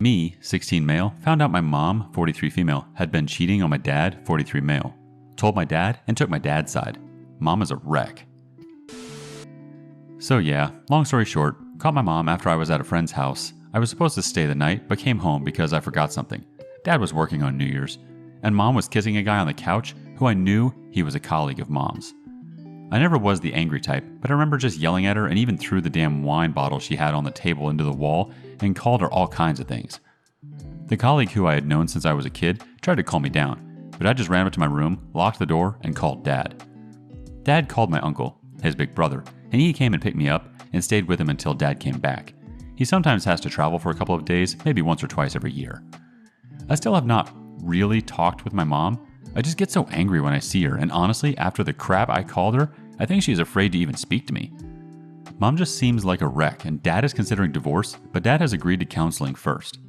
Me, 16 male, found out my mom, 43 female, had been cheating on my dad, 43 male. Told my dad and took my dad's side. Mom is a wreck. So yeah, long story short, caught my mom after I was at a friend's house. I was supposed to stay the night, but came home because I forgot something. Dad was working on New Year's, and Mom was kissing a guy on the couch who I knew he was a colleague of Mom's. I never was the angry type, but I remember just yelling at her and even threw the damn wine bottle she had on the table into the wall and called her all kinds of things. The colleague who I had known since I was a kid tried to calm me down, but I just ran up to my room, locked the door, and called Dad. Dad called my uncle, his big brother, and he came and picked me up and stayed with him until Dad came back. He sometimes has to travel for a couple of days, maybe once or twice every year. I still have not really talked with my mom. I just get so angry when I see her, and honestly, after the crap I called her, I think she's afraid to even speak to me. Mom just seems like a wreck, and Dad is considering divorce, but Dad has agreed to counseling first.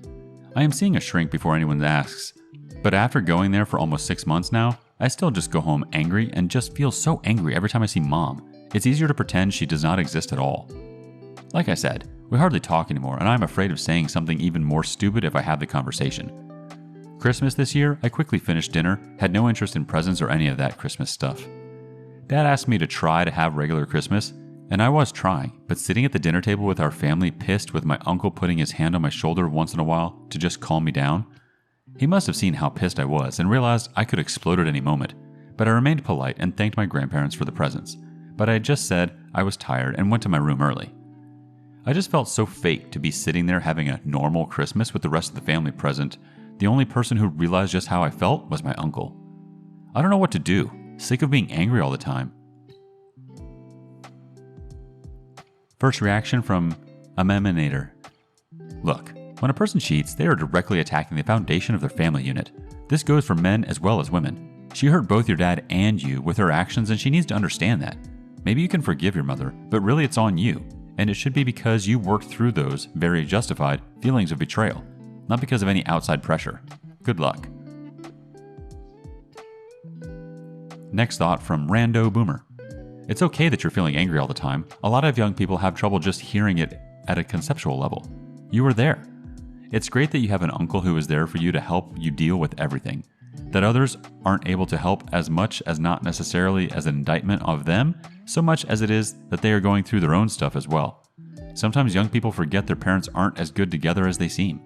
I am seeing a shrink before anyone asks, but after going there for almost 6 months now, I still just go home angry and just feel so angry every time I see Mom. It's easier to pretend she does not exist at all. Like I said, we hardly talk anymore, and I'm afraid of saying something even more stupid if I have the conversation. Christmas this year, I quickly finished dinner, had no interest in presents or any of that Christmas stuff. Dad asked me to try to have regular Christmas, and I was trying, but sitting at the dinner table with our family pissed with my uncle putting his hand on my shoulder once in a while to just calm me down. He must have seen how pissed I was and realized I could explode at any moment, but I remained polite and thanked my grandparents for the presents. But I just said I was tired and went to my room early. I just felt so fake to be sitting there having a normal Christmas with the rest of the family present. The only person who realized just how I felt was my uncle. I don't know what to do. Sick of being angry all the time. First reaction from a Meminator. Look, when a person cheats, they are directly attacking the foundation of their family unit. This goes for men as well as women. She hurt both your dad and you with her actions, and she needs to understand that. Maybe you can forgive your mother, but really it's on you, and it should be because you worked through those very justified feelings of betrayal, not because of any outside pressure. Good luck. Next thought from Rando Boomer. It's okay that you're feeling angry all the time. A lot of young people have trouble just hearing it at a conceptual level. You were there. It's great that you have an uncle who is there for you to help you deal with everything. That others aren't able to help as much as not necessarily as an indictment of them, so much as it is that they are going through their own stuff as well. Sometimes young people forget their parents aren't as good together as they seem.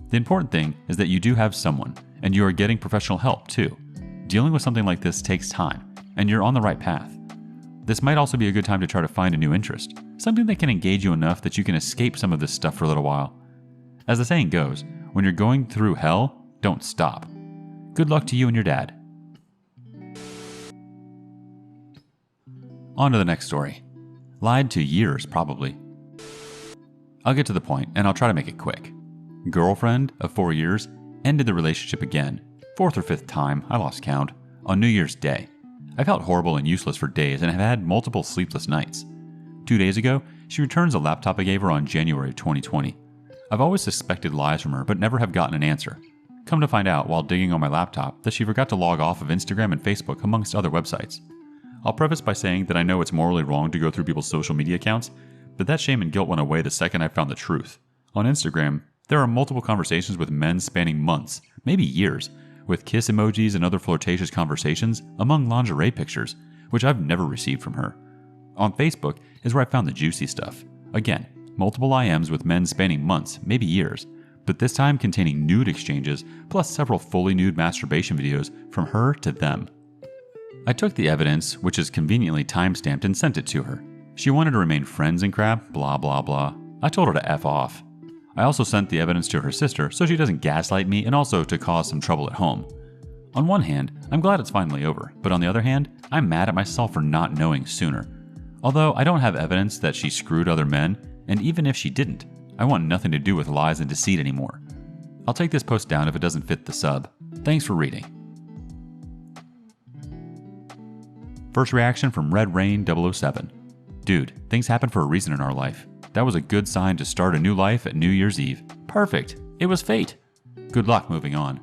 The important thing is that you do have someone, and you are getting professional help too. Dealing with something like this takes time, and you're on the right path. This might also be a good time to try to find a new interest, something that can engage you enough that you can escape some of this stuff for a little while. As the saying goes, when you're going through hell, don't stop. Good luck to you and your dad. On to the next story. Lied to years, probably. I'll get to the point, and I'll try to make it quick. Girlfriend of 4 years ended the relationship again, 4th or 5th time, I lost count, on New Year's Day. I felt horrible and useless for days and have had multiple sleepless nights. 2 days ago, she returns a laptop I gave her on January 2020. I've always suspected lies from her, but never have gotten an answer. Come to find out while digging on my laptop that she forgot to log off of Instagram and Facebook amongst other websites. I'll preface by saying that I know it's morally wrong to go through people's social media accounts, but that shame and guilt went away the second I found the truth. On Instagram, there are multiple conversations with men spanning months, maybe years, with kiss emojis and other flirtatious conversations among lingerie pictures, which I've never received from her. On Facebook is where I found the juicy stuff. Again, multiple IMs with men spanning months, maybe years, but this time containing nude exchanges plus several fully nude masturbation videos from her to them. I took the evidence, which is conveniently timestamped, and sent it to her. She wanted to remain friends and crap, blah blah blah. I told her to F off. I also sent the evidence to her sister so she doesn't gaslight me and also to cause some trouble at home. On one hand, I'm glad it's finally over, but on the other hand, I'm mad at myself for not knowing sooner. Although I don't have evidence that she screwed other men, and even if she didn't, I want nothing to do with lies and deceit anymore. I'll take this post down if it doesn't fit the sub. Thanks for reading. First reaction from Red Rain 007. Dude, things happen for a reason in our life. That was a good sign to start a new life at New Year's Eve. Perfect. It was fate. Good luck moving on.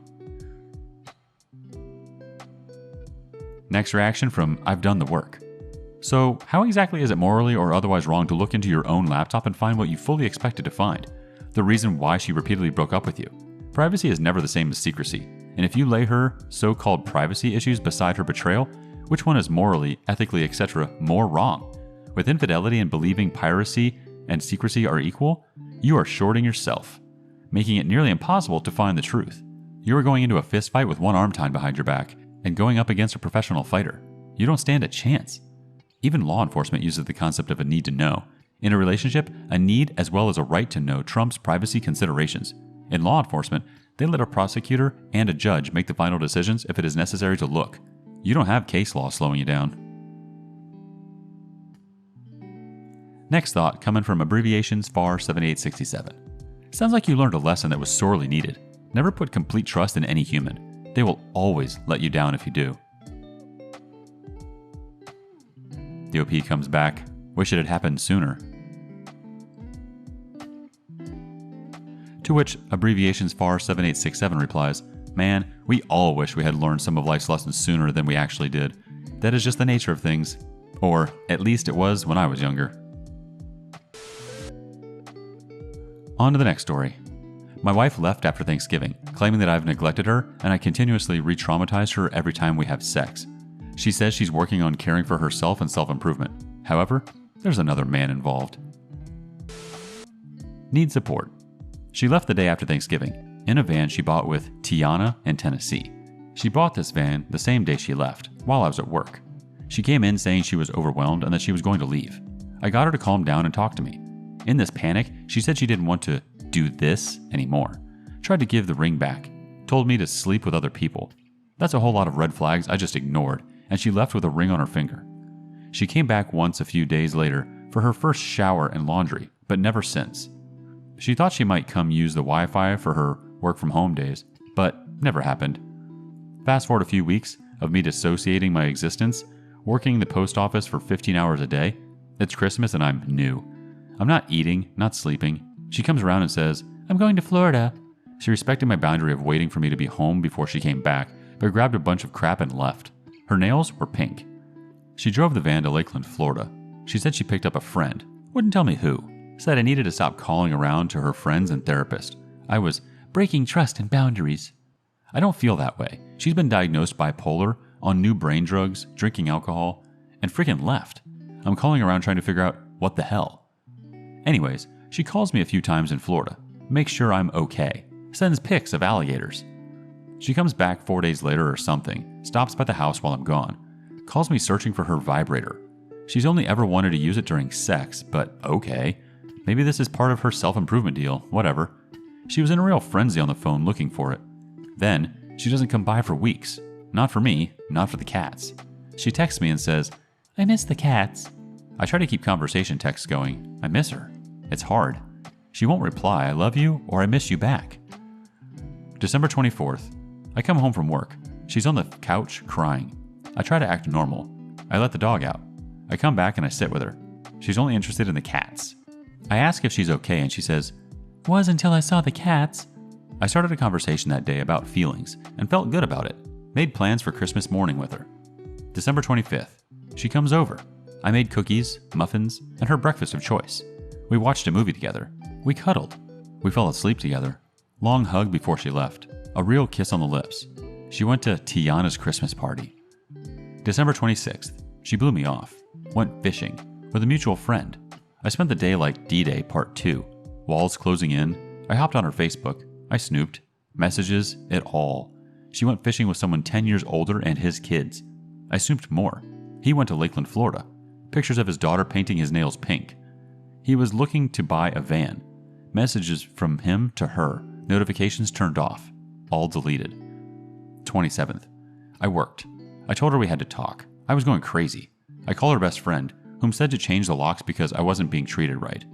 Next reaction from I've done the work. So, how exactly is it morally or otherwise wrong to look into your own laptop and find what you fully expected to find? the reason why she repeatedly broke up with you. Privacy is never the same as secrecy, and if you lay her so-called privacy issues beside her betrayal, which one is morally, ethically, etc. more wrong? With infidelity and believing piracy and secrecy are equal, you are shorting yourself, making it nearly impossible to find the truth. You are going into a fist fight with one arm tied behind your back and going up against a professional fighter. You don't stand a chance. Even law enforcement uses the concept of a need to know. In a relationship, a need as well as a right to know trumps privacy considerations. In law enforcement, they let a prosecutor and a judge make the final decisions if it is necessary to look. You don't have case law slowing you down. Next thought coming from abbreviations FAR 7867. Sounds like you learned a lesson that was sorely needed. Never put complete trust in any human. They will always let you down if you do. DOP comes back. Wish it had happened sooner. To which abbreviations FAR 7867 replies, man, we all wish we had learned some of life's lessons sooner than we actually did. That is just the nature of things. Or at least it was when I was younger. On to the next story. My wife left after Thanksgiving, claiming that I've neglected her and I continuously re-traumatize her every time we have sex. She says she's working on caring for herself and self-improvement. However, there's another man involved. Need support. She left the day after Thanksgiving, in a van she bought with Tiana in Tennessee. She bought this van the same day she left, while I was at work. She came in saying she was overwhelmed and that she was going to leave. I got her to calm down and talk to me. In this panic, she said she didn't want to do this anymore. Tried to give the ring back. Told me to sleep with other people. That's a whole lot of red flags I just ignored, and she left with a ring on her finger. She came back once a few days later for her first shower and laundry, but never since. She thought she might come use the Wi-Fi for her work from home days, but never happened. Fast forward a few weeks of me dissociating my existence, working the post office for 15 hours a day. It's Christmas and I'm new. I'm not eating, not sleeping. She comes around and says, I'm going to Florida. She respected my boundary of waiting for me to be home before she came back, but grabbed a bunch of crap and left. Her nails were pink. She drove the van to Lakeland, Florida. She said she picked up a friend. Wouldn't tell me who. Said I needed to stop calling around to her friends and therapist. I was breaking trust and boundaries. I don't feel that way. She's been diagnosed bipolar, on new brain drugs, drinking alcohol, and freaking left. I'm calling around trying to figure out what the hell. Anyways, she calls me a few times in Florida, makes sure I'm okay, sends pics of alligators. She comes back 4 days later or something, stops by the house while I'm gone, calls me searching for her vibrator. She's only ever wanted to use it during sex, but okay. Maybe this is part of her self-improvement deal, whatever. She was in a real frenzy on the phone looking for it. Then, she doesn't come by for weeks. Not for me, not for the cats. She texts me and says, I miss the cats. I try to keep conversation texts going. I miss her. It's hard. She won't reply, I love you, or I miss you back. December 24th. I come home from work. She's on the couch crying. I try to act normal. I let the dog out. I come back and I sit with her. She's only interested in the cats. I ask if she's okay and she says, was until I saw the cats. I started a conversation that day about feelings and felt good about it. Made plans for Christmas morning with her. December 25th. She comes over. I made cookies, muffins, and her breakfast of choice. We watched a movie together. We cuddled. We fell asleep together. Long hug before she left. A real kiss on the lips. She went to Tiana's Christmas party. December 26th. She blew me off. Went fishing with a mutual friend. I spent the day like D-Day Part 2. Walls closing in. I hopped on her Facebook. I snooped. Messages, it all. She went fishing with someone 10 years older and his kids. I snooped more. He went to Lakeland, Florida. Pictures of his daughter painting his nails pink. He was looking to buy a van. Messages from him to her. Notifications turned off. All deleted. 27th. I worked. I told her we had to talk. I was going crazy. I called her best friend, whom said to change the locks because I wasn't being treated right.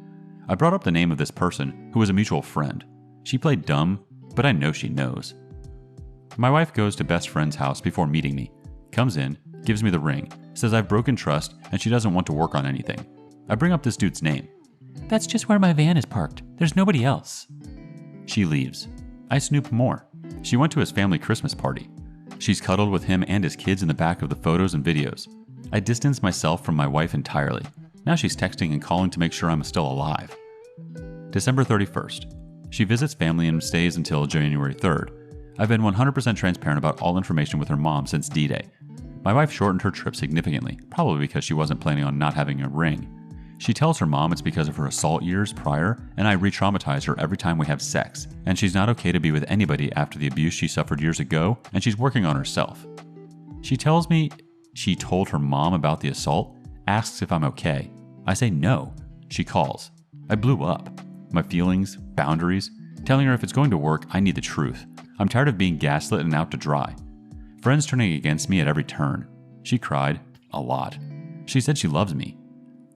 I brought up the name of this person, who was a mutual friend. She played dumb, but I know she knows. My wife goes to best friend's house before meeting me. Comes in, gives me the ring, says I've broken trust and she doesn't want to work on anything. I bring up this dude's name. That's just where my van is parked. There's nobody else. She leaves. I snoop more. She went to his family Christmas party. She's cuddled with him and his kids in the back of the photos and videos. I distanced myself from my wife entirely. Now she's texting and calling to make sure I'm still alive. December 31st. She visits family and stays until January 3rd. I've been 100% transparent about all information with her mom since D-Day. My wife shortened her trip significantly, probably because she wasn't planning on not having a ring. She tells her mom it's because of her assault years prior, and I re-traumatize her every time we have sex, and she's not okay to be with anybody after the abuse she suffered years ago, and she's working on herself. She tells me she told her mom about the assault, asks if I'm okay. I say no. She calls. I blew up. My feelings, boundaries, telling her if it's going to work, I need the truth. I'm tired of being gaslit and out to dry. Friends turning against me at every turn. She cried. A lot. She said she loves me.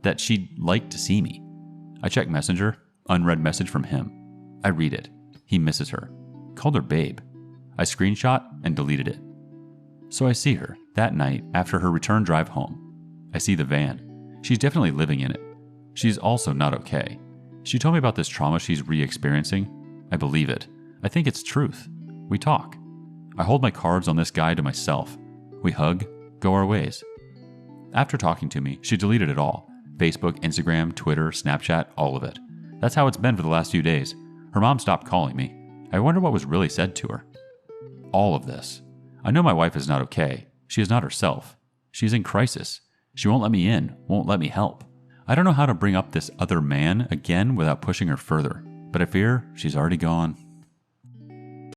That she'd like to see me. I check Messenger. Unread message from him. I read it. He misses her. Called her babe. I screenshot and deleted it. So I see her that night after her return drive home. I see the van. She's definitely living in it. She's also not okay. She told me about this trauma she's re-experiencing. I believe it. I think it's truth. We talk. I hold my cards on this guy to myself. We hug, go our ways. After talking to me, she deleted it all. Facebook, Instagram, Twitter, Snapchat, all of it. That's how it's been for the last few days. Her mom stopped calling me. I wonder what was really said to her. All of this. I know my wife is not okay. She is not herself. She's in crisis. She won't let me in, won't let me help. I don't know how to bring up this other man again without pushing her further, but I fear she's already gone.